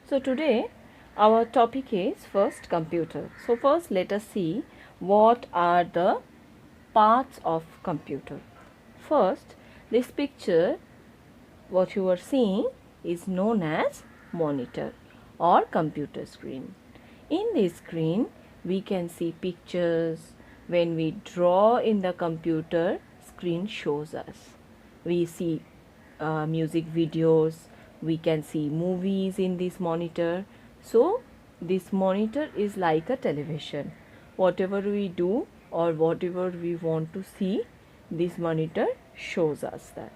So today our topic is first computer. So first let us see what are the parts of computer. First, this picture what you are seeing is known as monitor or computer screen. In this screen we can see pictures. When we draw in the computer, screen shows us. We see music videos, we can see movies in this monitor. So this monitor is like a television. Whatever we do or whatever we want to see, this monitor shows us that.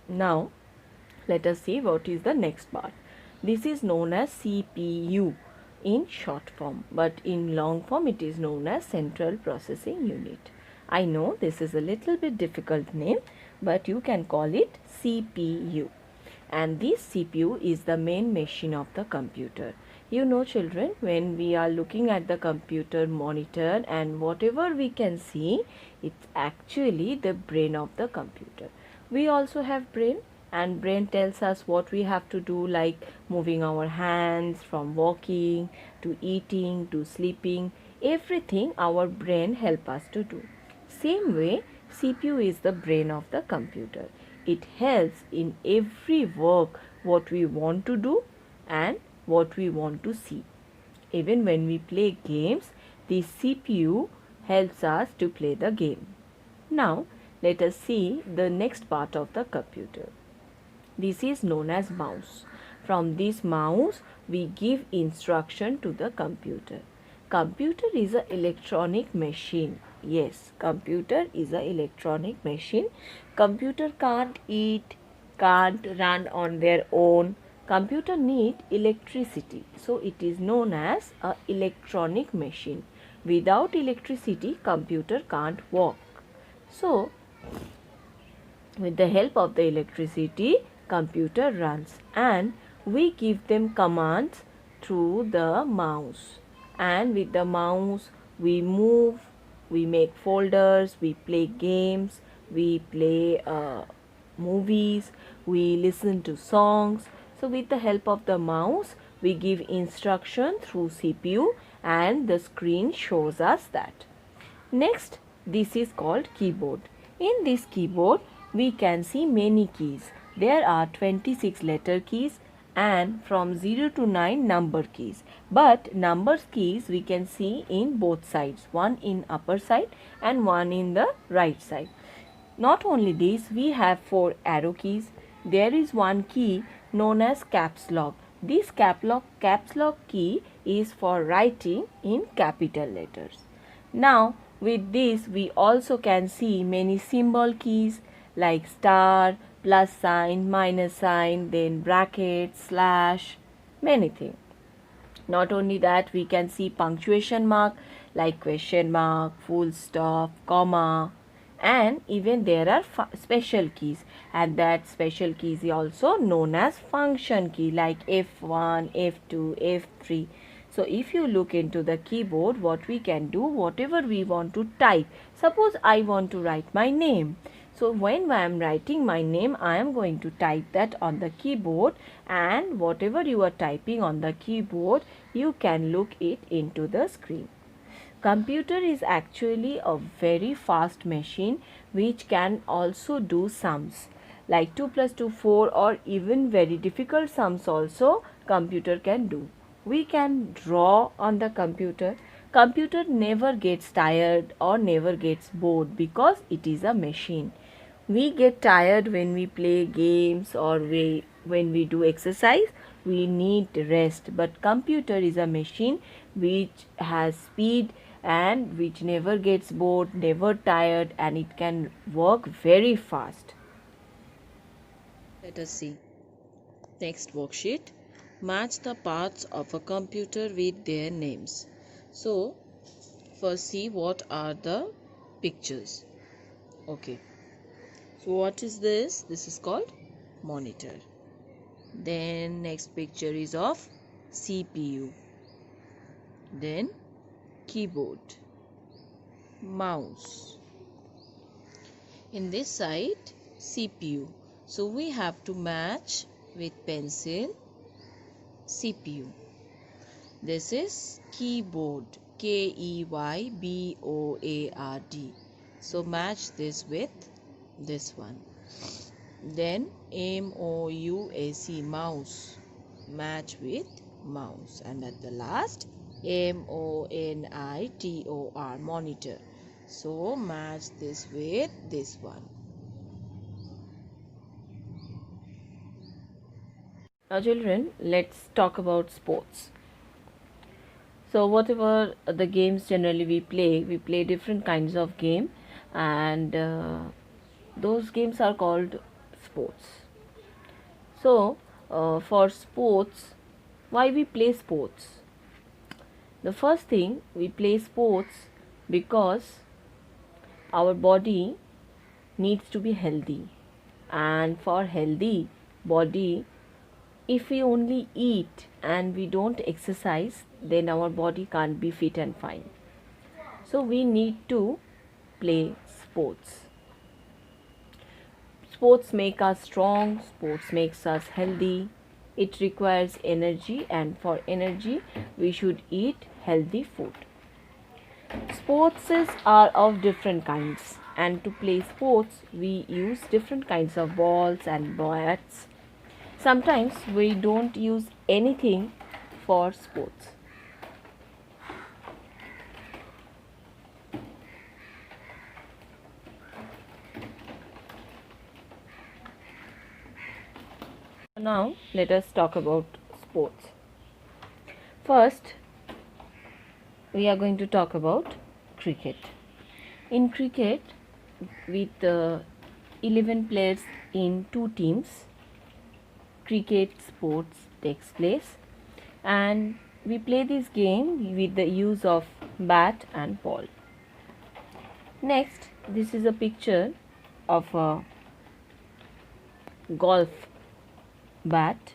Now let us see what is the next part. This is known as CPU in short form, but in long form it is known as Central Processing Unit. I know this is a little bit difficult name, but you can call it CPU. And this CPU is the main machine of the computer. You know children, when we are looking at the computer monitor and whatever we can see, it's actually the brain of the computer. We also have brain, and brain tells us what we have to do, like moving our hands, from walking to eating to sleeping. Everything our brain help us to do. Same way, CPU is the brain of the computer. It helps in every work what we want to do and what we want to see. Even when we play games, the CPU helps us to play the game. Now, let us see the next part of the computer. This is known as mouse. From this mouse, we give instruction to the computer. Computer is an electronic machine. Yes, computer is an electronic machine. Computer can't eat, can't run on their own. Computer need electricity. So it is known as a electronic machine. Without electricity, computer can't work. So with the help of the electricity, computer runs, and we give them commands through the mouse. And with the mouse we move, we make folders, we play games, we play movies, we listen to songs. So with the help of the mouse we give instruction through CPU and the screen shows us that. Next, this is called keyboard. In this keyboard, we can see many keys. There are 26 letter keys and from 0 to 9 number keys. But numbers keys we can see in both sides, one in upper side and one in the right side. Not only this, we have 4 arrow keys. There is one key known as caps lock. This caps lock key is for writing in capital letters. Now with this we also can see many symbol keys like star, plus sign, minus sign, then bracket, slash, many things. Not only that, we can see punctuation mark like question mark, full stop, comma, and even there are special keys, and that special key is also known as function key like F1, F2, F3. So if you look into the keyboard, what we can do, whatever we want to type. Suppose I want to write my name. So when I am writing my name, I am going to type that on the keyboard, and whatever you are typing on the keyboard, you can look it into the screen. Computer is actually a very fast machine which can also do sums like 2 plus 2 4, or even very difficult sums also computer can do. We can draw on the computer. Computer never gets tired or never gets bored because it is a machine. We get tired when we play games or when we do exercise. We need rest, but computer is a machine which has speed and which never gets bored, never tired, and it can work very fast. Let us see. Next worksheet. Match the parts of a computer with their names. So, first see what are the pictures. Okay. So, what is this? This is called monitor. Then, next picture is of CPU. Then, keyboard, mouse. In this side, CPU. So, we have to match with pencil CPU. This is keyboard, Keyboard. So match this with this one. Then MOUSE, mouse, match with mouse. And at the last, MONITOR, monitor. So match this with this one. Now children, let's talk about sports. So whatever the games generally we play different kinds of game, and those games are called sports. So for sports, why we play sports? The first thing, we play sports because our body needs to be healthy, and for healthy body, if we only eat and we don't exercise, then our body can't be fit and fine. So we need to play sports. Sports make us strong, sports makes us healthy. It requires energy, and for energy we should eat healthy food. Sports are of different kinds, and to play sports we use different kinds of balls and bats. Sometimes we don't use anything for sports. Now let us talk about sports. First, we are going to talk about cricket. In cricket, with 11 players in two teams, cricket sports takes place, and we play this game with the use of bat and ball. Next, this is a picture of a golf bat,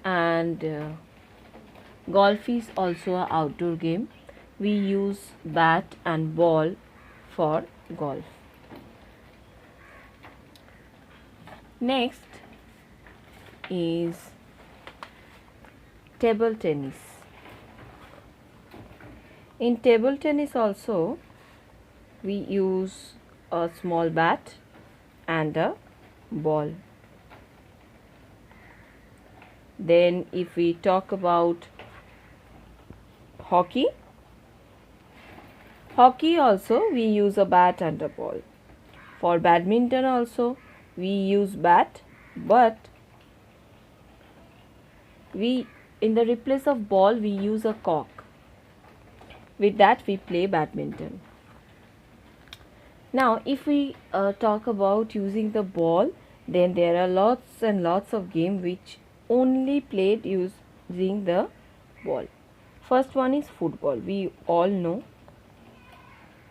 and golf is also an outdoor game. We use bat and ball for golf. Next is table tennis. In table tennis also we use a small bat and a ball. Then if we talk about hockey also we use a bat and a ball. For badminton also we use bat, but we, in the replace of ball, we use a cock. With that we play badminton. Now if we talk about using the ball, then there are lots and lots of games which only played using the ball. First one is football. We all know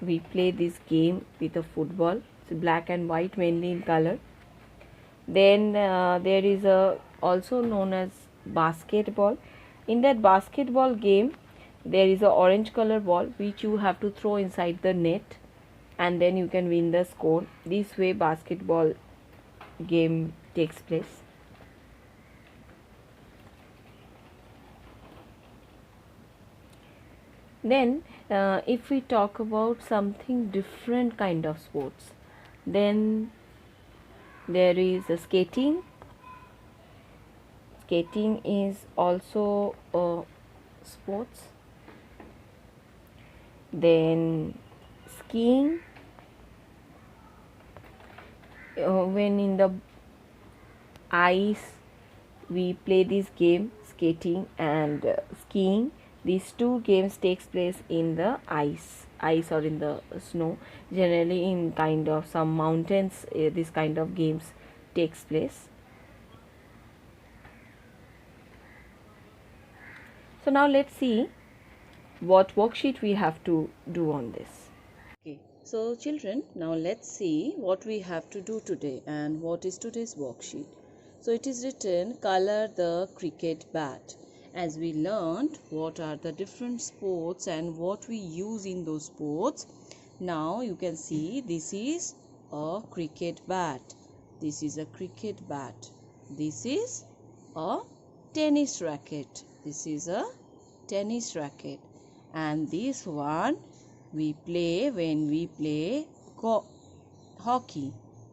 we play this game with a football. It's black and white mainly in color. Then there is a also known as basketball. In that basketball game, there is a orange color ball which you have to throw inside the net, and then you can win the score. This way basketball game takes place. Then if we talk about something different kind of sports, then there is a skating. Skating is also a sports. Then skiing, when in the ice we play this game, skating and skiing. These two games takes place in the ice or in the snow. Generally in kind of some mountains, this kind of games takes place. So now let's see what worksheet we have to do on this. Okay, so children, now let's see what we have to do today and what is today's worksheet. So it is written, color the cricket bat. As we learned what are the different sports and what we use in those sports, now you can see this is a cricket bat. This is a cricket bat. This is a tennis racket. This is a tennis racket. And this one we play when we play hockey.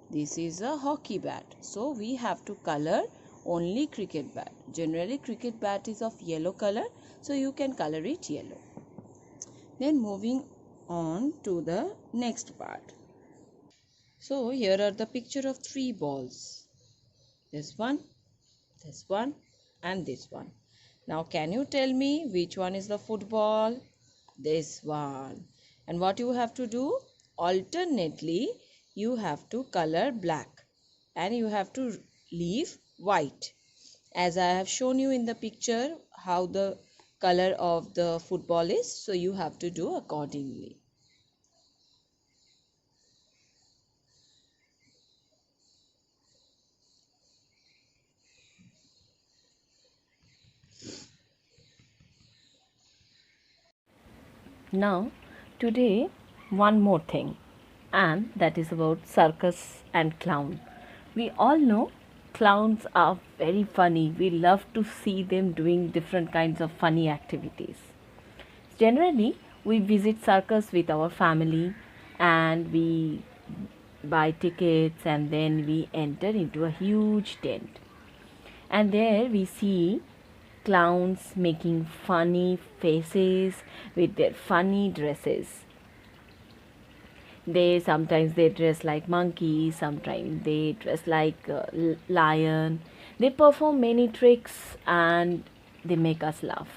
This is a hockey bat. So we have to color only cricket bat. Generally cricket bat is of yellow color, so you can color it yellow. Then moving on to the next part. So here are the picture of 3 balls. This one, and this one. Now can you tell me which one is the football? This one. And what you have to do? Alternately, you have to color black and you have to leave white. As I have shown you in the picture how the color of the football is, so you have to do accordingly. Now, today, one more thing, and that is about circus and clown. We all know clowns are very funny. We love to see them doing different kinds of funny activities. Generally, we visit circus with our family and we buy tickets and then we enter into a huge tent. And there we see clowns making funny faces with their funny dresses. They sometimes they dress like monkeys, sometimes they dress like a lion. They perform many tricks and they make us laugh.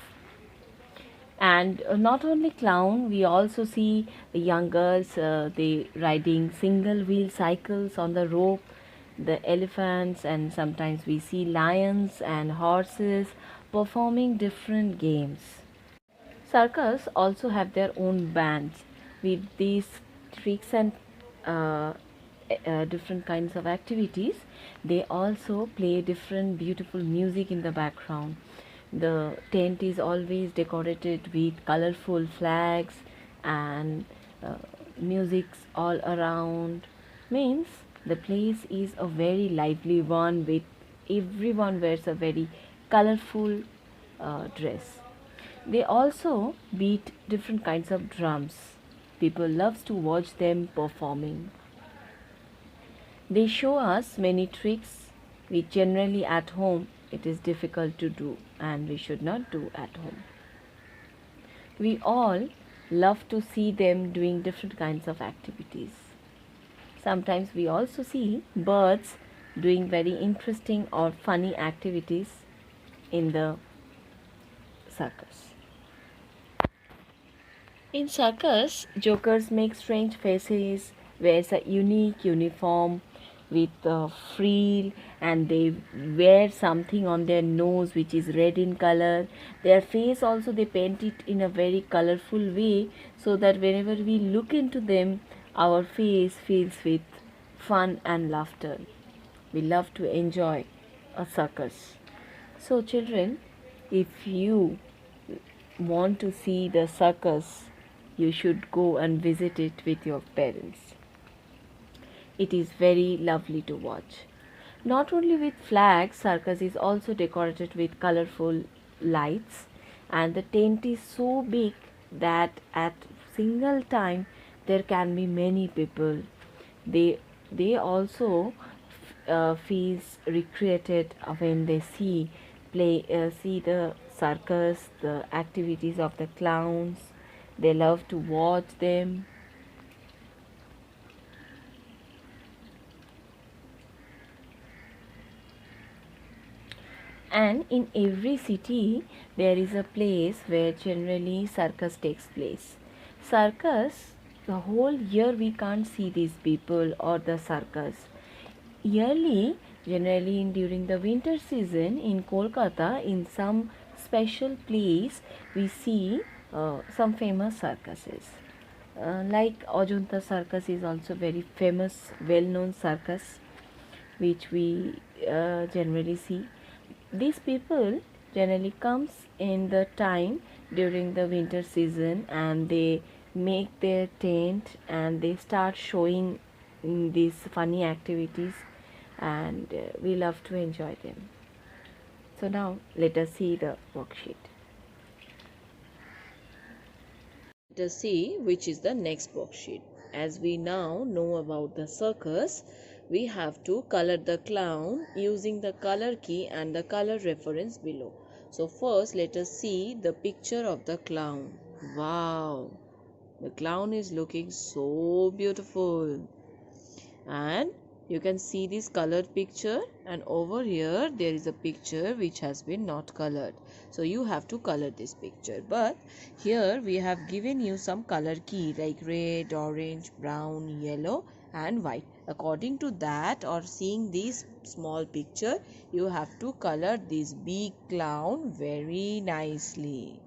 And not only clown, we also see the young girls, they riding single wheel cycles on the rope, the elephants, and sometimes we see lions and horses performing different games. Circus also have their own bands with these tricks and uh, different kinds of activities. They also play different beautiful music in the background. The tent is always decorated with colorful flags and musics all around. Means the place is a very lively one with everyone wears a very colorful dress. They also beat different kinds of drums. People loves to watch them performing. They show us many tricks which generally at home it is difficult to do and we should not do at home. We all love to see them doing different kinds of activities. Sometimes we also see birds doing very interesting or funny activities in the circus. In circus, jokers make strange faces, wears a unique uniform with a frill, and they wear something on their nose which is red in color. Their face also they paint it in a very colorful way so that whenever we look into them, our face fills with fun and laughter. We love to enjoy a circus. So children, if you want to see the circus, you should go and visit it with your parents. It is very lovely to watch. Not only with flags, circus is also decorated with colorful lights, and the tent is so big that at single time there can be many people. They also feels recreated when they see the circus, the activities of the clowns. They love to watch them. And in every city there is a place where generally circus takes place. Circus, the whole year we can't see these people or the circus. Yearly, generally during the winter season in Kolkata, in some special place, we see some famous circuses. Like Ajanta Circus is also very famous, well-known circus, which we generally see. These people generally comes in the time during the winter season and they make their tent and they start showing these funny activities and we love to enjoy them. So now let us see the worksheet. Let us see which is the next worksheet. As we now know about the circus, we have to color the clown using the color key and the color reference below. So first let us see the picture of the clown. Wow! The clown is looking so beautiful. And you can see this colored picture, and over here there is a picture which has been not colored, so you have to color this picture. But here we have given you some color key like red, orange, brown, yellow and white. According to that, or seeing this small picture, you have to color this big clown very nicely.